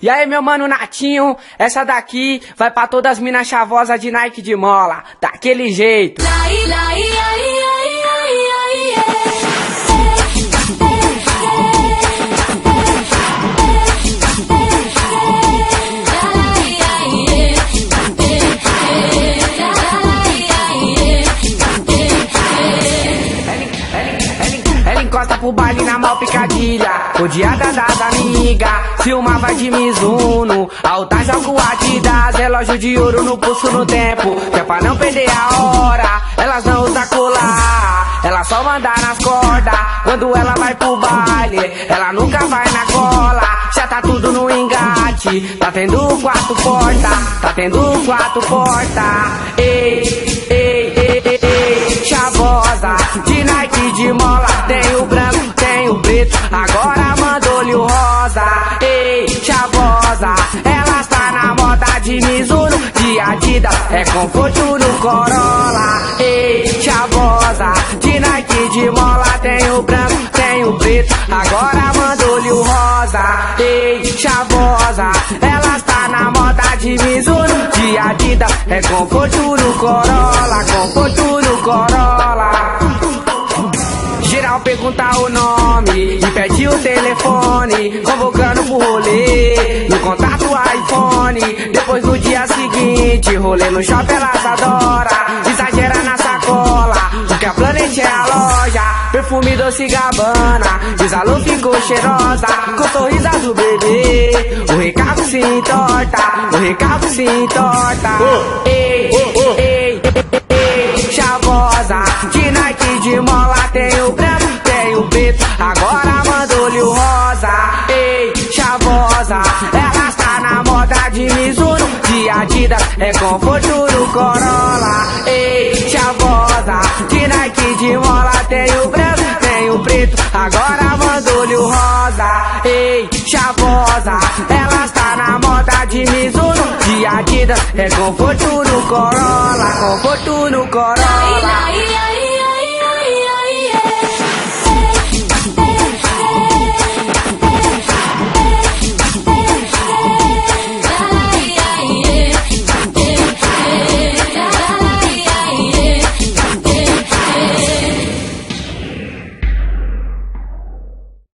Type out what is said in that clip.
E aí, meu mano Natinho, essa daqui vai pra todas as minas chavosas de Nike de mola, daquele jeito. Ela encosta pro baile na mal picadilha, odiada das amigas, filmava de Mizuno, alta joga o Adidas, relógio de ouro no pulso no tempo, que é pra não perder a hora, elas não usam colar, ela só manda nas cordas, quando ela vai pro baile, ela nunca vai na cola, já tá tudo no engate, tá tendo 4 portas, tá tendo 4 portas, ei, ei, ei, ei, ei, chavosa, de Nike de mola, tem o branco, tem o preto, agora mandou-lhe o rosa, ei, chavosa, ela está na moda de Mizuno, de Adidas, é conforto no Corolla, ei, chavosa, de Nike de mola, tem o branco, tem o preto, agora mandou-lhe o rosa, ei, chavosa, ela está na moda de Mizuno, de Adidas, é conforto no Corolla, conforto no Corolla. Geral pergunta o nome e pede o telefone, convocando pro rolê, no contato iPhone. Depois no dia seguinte, rolê no shopping elas adoram, exagera na sacola, porque a Planet é a loja, perfume Dolce Gabbana, Desalô ficou cheirosa, com sorriso do bebê, o recado se entorta, o recado se entorta. Ei, ei, ei, ei, chavosa, de Nike de mola, tem o branco, tem o preto, agora mandou-lhe o rosa, ei, chavosa, ela está na moda de Mizuno, de Adidas, é conforto no Corolla, ei, chavosa, de Nike de mola, tem o branco, tem o preto, agora mandou-lhe o rosa, ei, chavosa, ela está na moda de Mizuno, de Adidas, é conforto no Corolla, conforto no Corolla.